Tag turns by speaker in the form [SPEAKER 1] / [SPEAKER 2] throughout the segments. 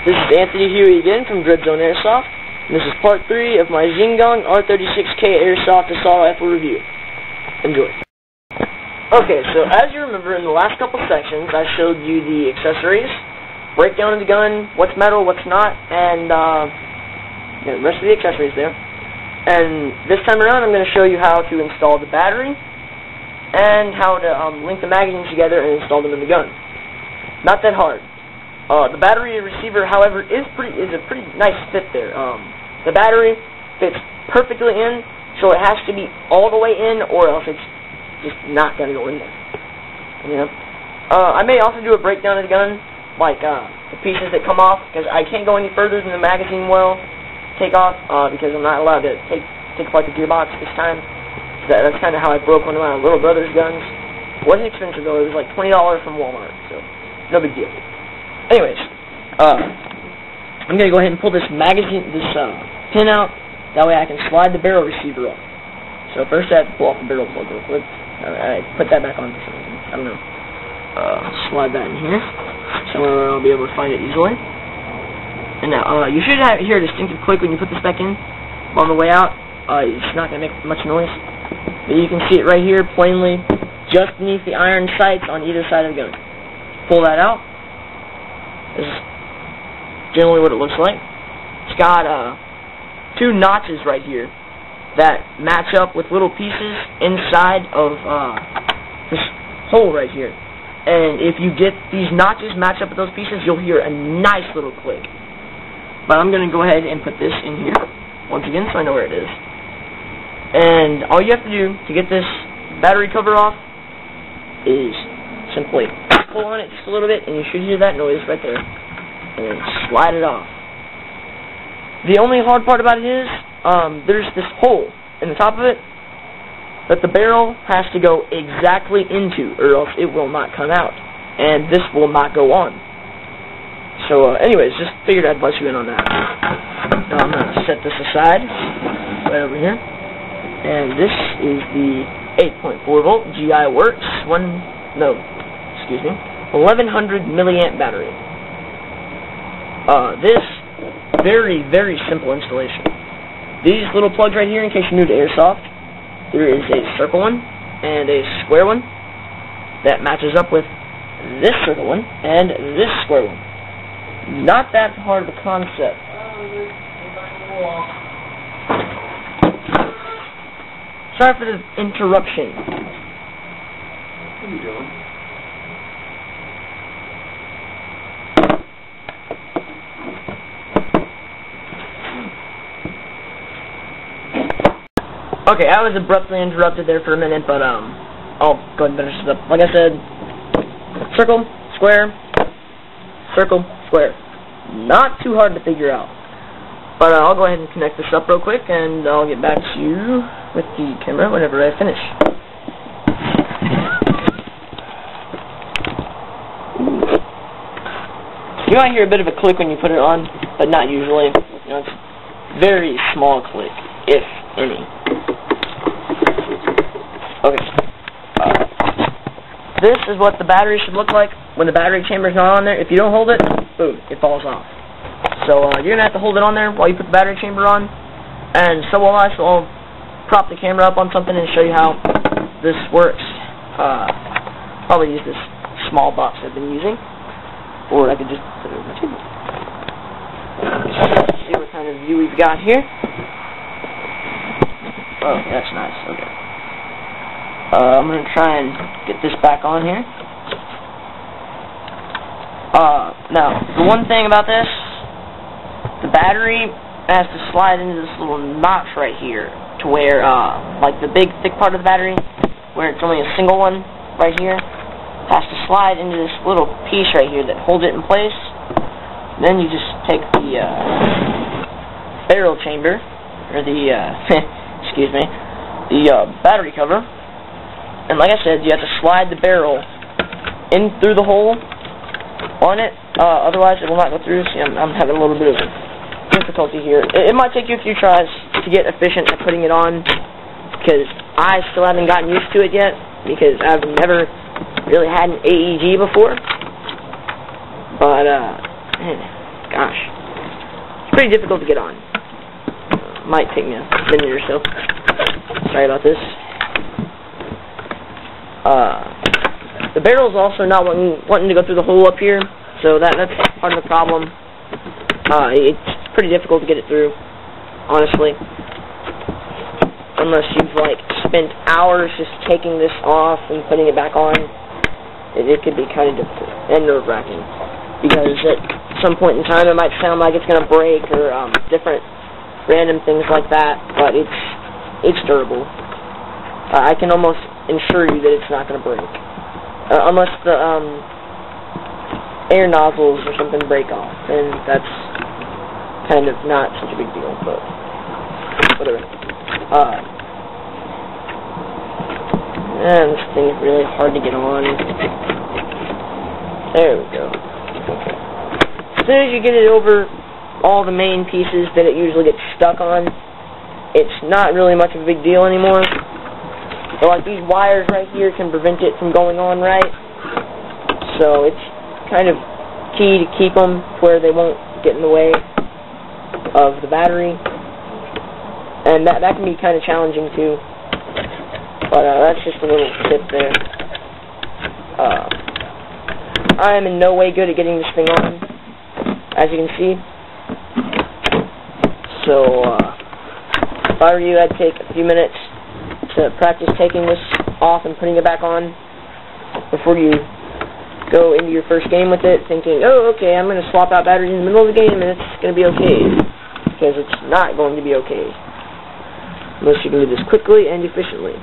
[SPEAKER 1] This is Anthony Huey again from Zone Airsoft, and this is part 3 of my Jing Gong R36K Airsoft Assault Rifle review. Enjoy. Okay, so as you remember in the last couple sections, I showed you the accessories, breakdown of the gun, what's metal, what's not, and the rest of the accessories there. And this time around, I'm going to show you how to install the battery and how to link the magazines together and install them in the gun. Not that hard. The battery receiver, however, is a pretty nice fit there. The battery fits perfectly in, so it has to be all the way in, or else it's just not going to go in there. You know. I may also do a breakdown of the gun, like the pieces that come off, because I can't go any further than the magazine will take off, because I'm not allowed to take apart the gearbox this time. That's kind of how I broke one of my little brother's guns. It wasn't expensive though; it was like $20 from Walmart, so no big deal. Anyways, I'm going to go ahead and pull this pin out, that way I can slide the barrel receiver off. So first I have to pull off the barrel plug real quick. I put that back on for some reason. I don't know. Slide that in here, somewhere where I'll be able to find it easily. And now, you should hear a distinctive click when you put this back in. On the way out, it's not going to make much noise. But you can see it right here, plainly, just beneath the iron sights on either side of the gun. Pull that out. This is generally what it looks like. It's got two notches right here that match up with little pieces inside of this hole right here. And if you get these notches matched up with those pieces, you'll hear a nice little click. But I'm going to go ahead and put this in here once again so I know where it is. And all you have to do to get this battery cover off is simply pull on it just a little bit, and you should hear that noise right there, and then slide it off. The only hard part about it is, there's this hole in the top of it that the barrel has to go exactly into, or else it will not come out, and this will not go on. So, anyways, just figured I'd let you in on that. Now I'm going to set this aside, right over here, and this is the 8.4 volt GI Works 1100 milliamp battery. This very, very simple installation. These little plugs right here, in case you're new to Airsoft, there is a circle one and a square one that matches up with this circle one and this square one. Not that hard of a concept. Sorry for the interruption.
[SPEAKER 2] What are you doing?
[SPEAKER 1] Okay, I was abruptly interrupted there for a minute, but I'll go ahead and finish this up. Like I said, circle, square, circle, square. Not too hard to figure out. But I'll go ahead and connect this up real quick, and I'll get back to you with the camera whenever I finish. You might hear a bit of a click when you put it on, but not usually. You know, it's a very small click, if any. Okay. This is what the battery should look like when the battery chamber is not on there. If you don't hold it, boom, it falls off. So you're going to have to hold it on there while you put the battery chamber on. And so will I, so I'll prop the camera up on something and show you how this works. Probably use this small box I've been using. Or I could just put it over the table. Let's see what kind of view we've got here. Oh, that's nice. Okay. I'm going to try and get this back on here. Now, the one thing about this, the battery has to slide into this little notch right here, to where, like the big, thick part of the battery, where it's only a single one right here, has to slide into this little piece right here that holds it in place. Then you just take the barrel chamber, or the, excuse me, the battery cover, and like I said, you have to slide the barrel in through the hole on it, otherwise it will not go through. See, I'm having a little bit of difficulty here. It might take you a few tries to get efficient at putting it on, because I still haven't gotten used to it yet, because I've never really had an AEG before. But gosh, it's pretty difficult to get on. Might take me a minute or so. Sorry about this. The barrel's also not wanting to go through the hole up here, so that's part of the problem. It's pretty difficult to get it through, honestly. Unless you've, like, spent hours just taking this off and putting it back on, it could be kind of difficult and nerve-wracking. Because at some point in time it might sound like it's going to break or different random things like that, but it's durable. I can almost ensure you that it's not going to break. Unless the air nozzles or something break off, and that's kind of not such a big deal, but whatever. And this thing is really hard to get on. There we go. Okay. As soon as you get it over all the main pieces that it usually gets stuck on, it's not really much of a big deal anymore. So like these wires right here can prevent it from going on right. So it's kind of key to keep them where they won't get in the way of the battery. And that can be kind of challenging too. But that's just a little tip there. I am in no way good at getting this thing on, as you can see. So if I were you, I'd take a few minutes to practice taking this off and putting it back on before you go into your first game with it, thinking, oh, okay, I'm going to swap out batteries in the middle of the game and it's going to be okay. Because it's not going to be okay. Unless you can do this quickly and efficiently.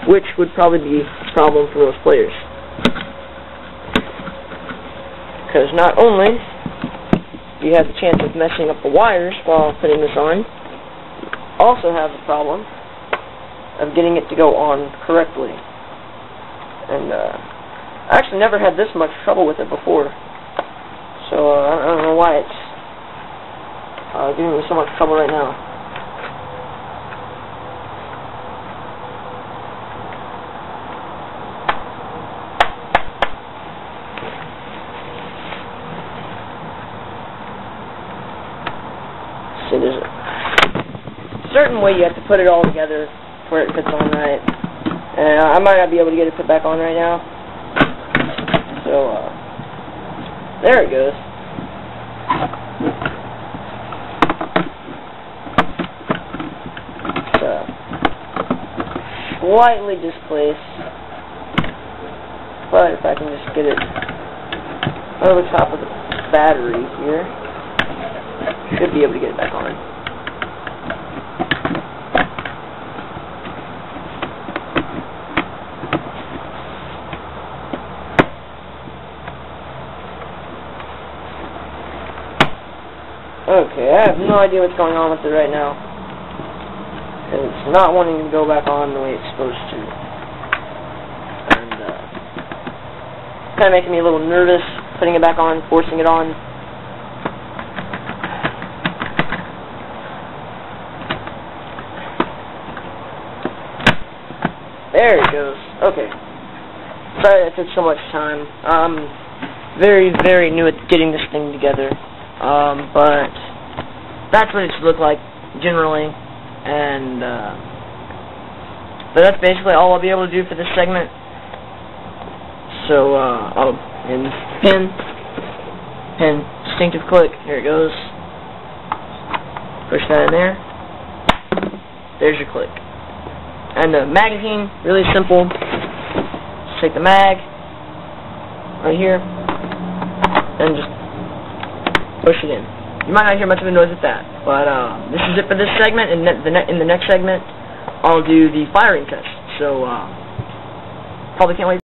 [SPEAKER 1] Which would probably be a problem for most players. Because not only do you have the chance of messing up the wires while putting this on, also have the problem of getting it to go on correctly. And I actually never had this much trouble with it before. So I don't know why it's giving me so much trouble right now. So there's a certain way you have to put it all together where it fits on right. And I might not be able to get it put back on right now. So, there it goes. It's slightly displaced. But if I can just get it over the top of the battery here, should be able to get it back on. Okay, I have no idea what's going on with it right now. It's not wanting to go back on the way it's supposed to. And, kind of making me a little nervous putting it back on, forcing it on. There it goes. Okay. Sorry that took so much time. Very, very new at getting this thing together. But that's what it should look like, generally. And, but that's basically all I'll be able to do for this segment. So, and pin, distinctive click. Here it goes. Push that in there. There's your click. And the magazine, really simple. Just take the mag right here and just push it in. You might not hear much of a noise with that, but this is it for this segment. And in the next segment, I'll do the firing test. So probably can't wait.